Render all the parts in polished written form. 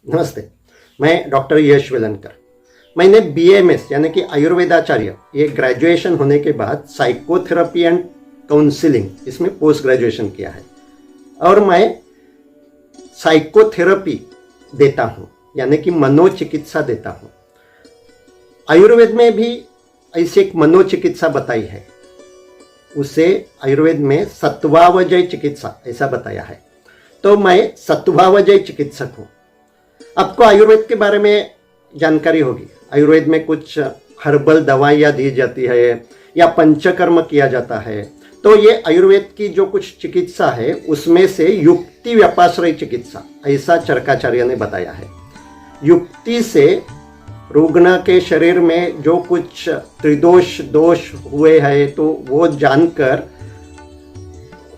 नमस्ते, मैं डॉक्टर यश वेलनकर। मैंने बीएमएस यानी कि आयुर्वेदाचार्य ये ग्रेजुएशन होने के बाद साइकोथेरेपी एंड काउंसलिंग इसमें पोस्ट ग्रेजुएशन किया है और मैं साइकोथेरेपी देता हूँ यानी कि मनोचिकित्सा देता हूँ। आयुर्वेद में भी ऐसी एक मनोचिकित्सा बताई है, उसे आयुर्वेद में सत्वावजय चिकित्सा ऐसा बताया है। तो मैं सत्वावजय चिकित्सक हूँ। आपको आयुर्वेद के बारे में जानकारी होगी। आयुर्वेद में कुछ हर्बल दवाइयाँ दी जाती है या पंचकर्म किया जाता है। तो ये आयुर्वेद की जो कुछ चिकित्सा है उसमें से युक्ति व्यापाश्रय चिकित्सा ऐसा चरकाचार्य ने बताया है। युक्ति से रुग्ण के शरीर में जो कुछ त्रिदोष दोष हुए हैं तो वो जानकर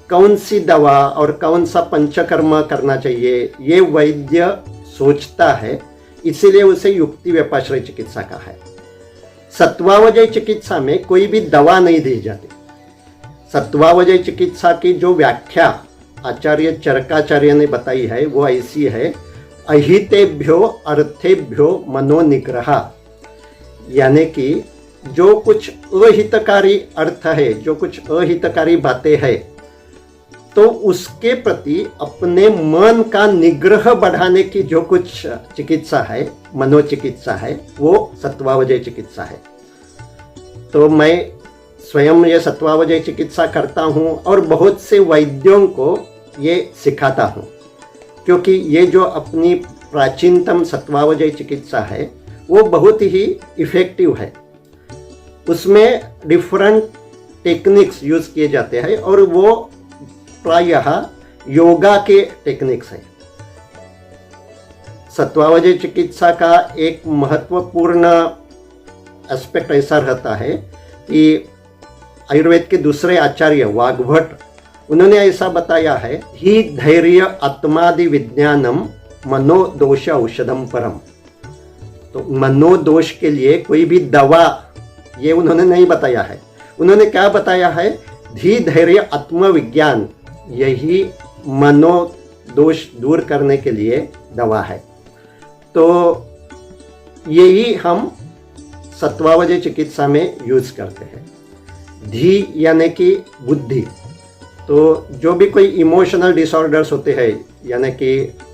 कौन सी दवा और कौन सा पंचकर्म करना चाहिए ये वैद्य सोचता है, इसीलिए उसे युक्ति व्यापाश्रय चिकित्सा कहा है। सत्वावजय चिकित्सा में कोई भी दवा नहीं दी जाती। सत्वावजय चिकित्सा की जो व्याख्या आचार्य चरकाचार्य ने बताई है वो ऐसी है, अहितेभ्यो अर्थेभ्यो मनोनिग्रह, यानी कि जो कुछ अहितकारी अर्थ है, जो कुछ अहितकारी बातें हैं, तो उसके प्रति अपने मन का निग्रह बढ़ाने की जो कुछ चिकित्सा है, मनोचिकित्सा है, वो सत्वावजय चिकित्सा है। तो मैं स्वयं ये सत्वावजय चिकित्सा करता हूँ और बहुत से वैद्यों को ये सिखाता हूँ, क्योंकि ये जो अपनी प्राचीनतम सत्वावजय चिकित्सा है वो बहुत ही इफ़ेक्टिव है। उसमें डिफरेंट टेक्निक्स यूज़ किए जाते हैं और वो प्रायः योगा के टेक्निक्स हैं। सत्वावजय चिकित्सा का एक महत्वपूर्ण एस्पेक्ट ऐसा रहता है कि आयुर्वेद के दूसरे आचार्य वाग्भट उन्होंने ऐसा बताया है, ही धैर्य आत्मादि विज्ञानम मनोदोष औषधम परम। तो मनोदोष के लिए कोई भी दवा ये उन्होंने नहीं बताया है। उन्होंने क्या बताया है, धी धैर्य आत्मविज्ञान यही मनोदोष दूर करने के लिए दवा है। तो यही हम सत्वावजय चिकित्सा में यूज़ करते हैं। धी यानी कि बुद्धि। तो जो भी कोई इमोशनल डिसऑर्डर्स होते हैं, यानी कि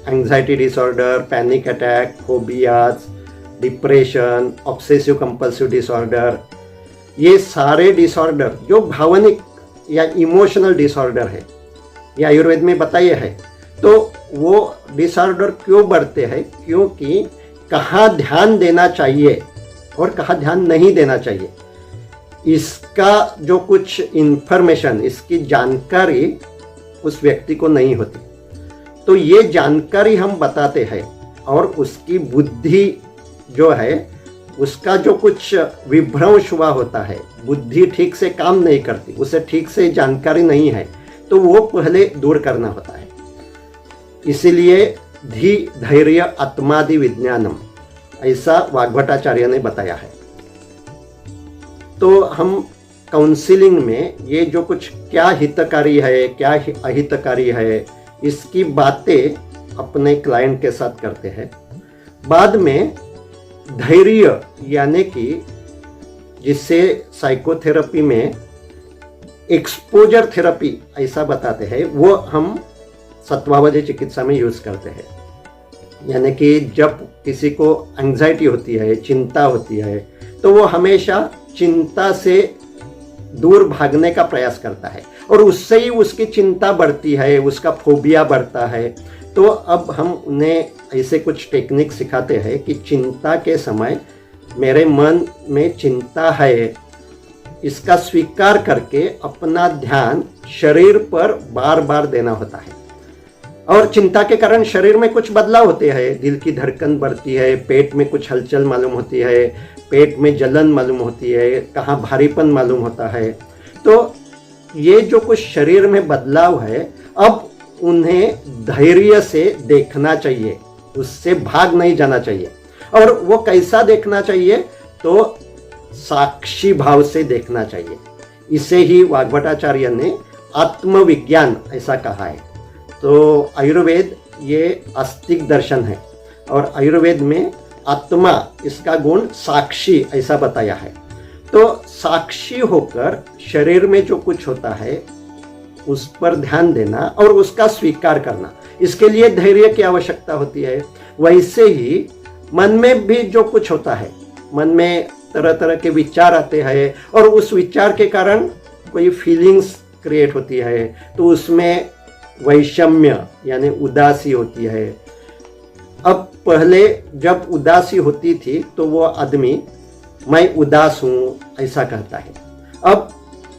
anxiety disorder, panic attack, phobias, depression, obsessive compulsive disorder, ये सारे डिसऑर्डर जो भावनिक या इमोशनल डिसऑर्डर है, ये आयुर्वेद में बताया है। तो वो डिसऑर्डर क्यों बढ़ते हैं, क्योंकि कहाँ ध्यान देना चाहिए और कहाँ ध्यान नहीं देना चाहिए, इसका जो कुछ इन्फॉर्मेशन, इसकी जानकारी उस व्यक्ति को नहीं होती। तो ये जानकारी हम बताते हैं और उसकी बुद्धि जो है उसका जो कुछ विभ्रंश हुआ होता है, बुद्धि ठीक से काम नहीं करती, उसे ठीक से जानकारी नहीं है, तो वो पहले दूर करना होता है। इसीलिए धी धैर्य आत्मादि विज्ञानम ऐसा वाग्भटाचार्य ने बताया है। तो हम काउंसलिंग में ये जो कुछ क्या हितकारी है, क्या अहितकारी है, इसकी बातें अपने क्लाइंट के साथ करते हैं। बाद में धैर्य यानी कि जिससे साइकोथेरेपी में एक्सपोजर थेरेपी ऐसा बताते हैं, वो हम सत्वावजय चिकित्सा में यूज़ करते हैं। यानी कि जब किसी को एंग्जाइटी होती है, चिंता होती है, तो वो हमेशा चिंता से दूर भागने का प्रयास करता है और उससे ही उसकी चिंता बढ़ती है, उसका फोबिया बढ़ता है। तो अब हम उन्हें ऐसे कुछ टेक्निक सिखाते हैं कि चिंता के समय मेरे मन में चिंता है, इसका स्वीकार करके अपना ध्यान शरीर पर बार बार देना होता है। और चिंता के कारण शरीर में कुछ बदलाव होते हैं, दिल की धड़कन बढ़ती है, पेट में कुछ हलचल मालूम होती है, पेट में जलन मालूम होती है, कहाँ भारीपन मालूम होता है। तो ये जो कुछ शरीर में बदलाव है, अब उन्हें धैर्य से देखना चाहिए, उससे भाग नहीं जाना चाहिए। और वो कैसा देखना चाहिए, तो साक्षी भाव से देखना चाहिए। इसे ही वाग्भटाचार्य ने आत्मविज्ञान ऐसा कहा है। तो आयुर्वेद ये आस्तिक दर्शन है। और आयुर्वेद में आत्मा इसका गुण साक्षी ऐसा बताया है। तो साक्षी होकर शरीर में जो कुछ होता है उस पर ध्यान देना और उसका स्वीकार करना, इसके लिए धैर्य की आवश्यकता होती है। वैसे ही मन में भी जो कुछ होता है, मन में तरह तरह के विचार आते हैं और उस विचार के कारण कोई फीलिंग्स क्रिएट होती है, तो उसमें वैषम्य यानी उदासी होती है। अब पहले जब उदासी होती थी तो वो आदमी मैं उदास हूँ ऐसा कहता है। अब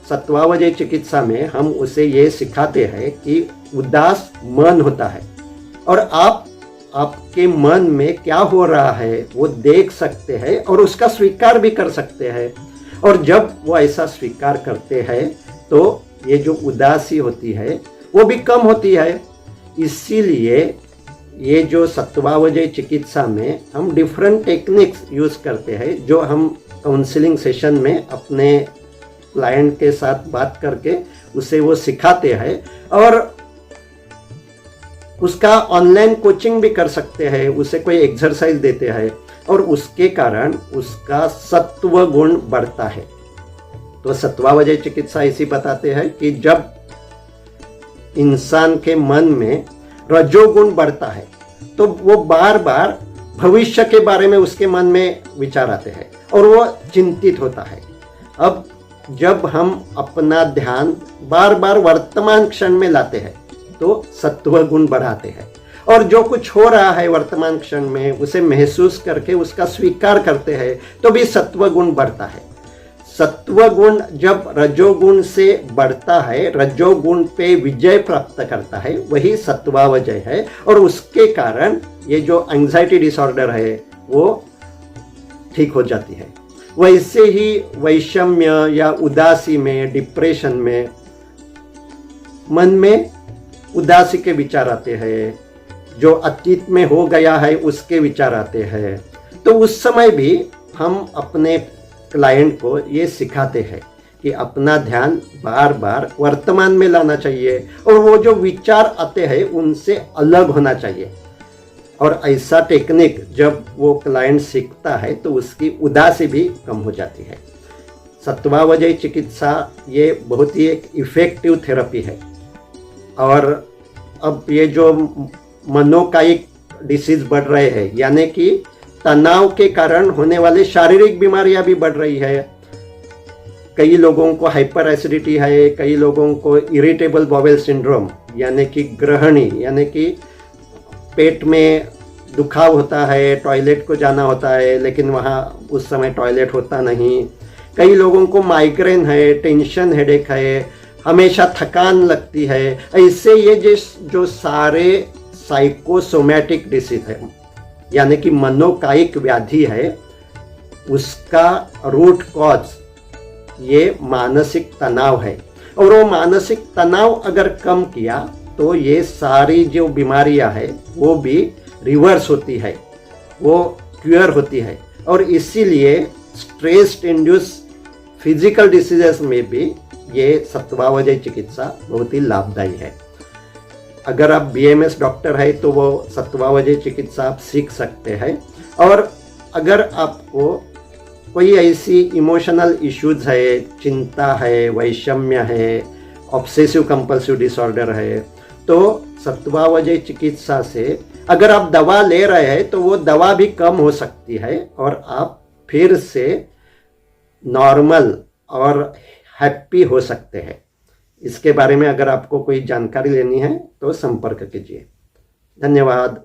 सत्वावजय चिकित्सा में हम उसे ये सिखाते हैं कि उदास मन होता है और आपके मन में क्या हो रहा है वो देख सकते हैं और उसका स्वीकार भी कर सकते हैं। और जब वो ऐसा स्वीकार करते हैं तो ये जो उदासी होती है वो भी कम होती है। इसीलिए ये जो सत्वावजय चिकित्सा में हम डिफरेंट टेक्निक्स यूज करते हैं, जो हम काउंसलिंग सेशन में अपने क्लाइंट के साथ बात करके उसे वो सिखाते हैं और उसका ऑनलाइन कोचिंग भी कर सकते हैं, उसे कोई एक्सरसाइज देते हैं और उसके कारण उसका सत्व गुण बढ़ता है। तो सत्वावजय चिकित्सा इसी बताते हैं कि जब इंसान के मन में रजोगुण बढ़ता है तो वो बार बार भविष्य के बारे में उसके मन में विचार आते हैं और वो चिंतित होता है। अब जब हम अपना ध्यान बार बार वर्तमान क्षण में लाते हैं तो सत्व गुण बढ़ाते हैं और जो कुछ हो रहा है वर्तमान क्षण में उसे महसूस करके उसका स्वीकार करते हैं तो भी सत्व गुण बढ़ता है। सत्व गुण जब रजोगुण से बढ़ता है, रजोगुण पे विजय प्राप्त करता है, वही सत्वावजय है और उसके कारण ये जो एंजाइटी डिसऑर्डर है वो ठीक हो जाती है। वैसे ही वैषम्य या उदासी में, डिप्रेशन में मन में उदासी के विचार आते हैं, जो अतीत में हो गया है उसके विचार आते हैं, तो उस समय भी हम अपने क्लाइंट को ये सिखाते हैं कि अपना ध्यान बार बार वर्तमान में लाना चाहिए और वो जो विचार आते हैं उनसे अलग होना चाहिए। और ऐसा टेक्निक जब वो क्लाइंट सीखता है तो उसकी उदासी भी कम हो जाती है। सत्वावजय चिकित्सा ये बहुत ही एक इफेक्टिव थेरेपी है। और अब ये जो मनोकायिक डिसीज बढ़ रहे हैं, यानी कि तनाव के कारण होने वाले शारीरिक बीमारियां भी बढ़ रही है। कई लोगों को हाइपर एसिडिटी है, कई लोगों को इरिटेबल बाउल सिंड्रोम यानी कि ग्रहणी, यानी कि पेट में दुखाव होता है, टॉयलेट को जाना होता है लेकिन वहाँ उस समय टॉयलेट होता नहीं। कई लोगों को माइग्रेन है, टेंशन हेडेक है, हमेशा थकान लगती है। ऐसे ये जो सारे साइकोसोमैटिक डिसीज है यानी कि मनोकायिक व्याधि है, उसका रूट कॉज ये मानसिक तनाव है। और वो मानसिक तनाव अगर कम किया तो ये सारी जो बीमारियां है वो भी रिवर्स होती है, वो क्योर होती है। और इसीलिए स्ट्रेस इंड्यूस फिजिकल डिसीजेस में भी ये सत्वावजय चिकित्सा बहुत ही लाभदायी है। अगर आप BMS डॉक्टर है तो वो सत्वावजय चिकित्सा आप सीख सकते हैं। और अगर आपको कोई ऐसी इमोशनल इश्यूज है, चिंता है, वैषम्य है, ऑब्सेसिव कंपल्सिव डिसऑर्डर है, तो सत्वावजय चिकित्सा से अगर आप दवा ले रहे हैं तो वो दवा भी कम हो सकती है और आप फिर से नॉर्मल और हैप्पी हो सकते हैं। इसके बारे में अगर आपको कोई जानकारी लेनी है तो संपर्क कीजिए। धन्यवाद।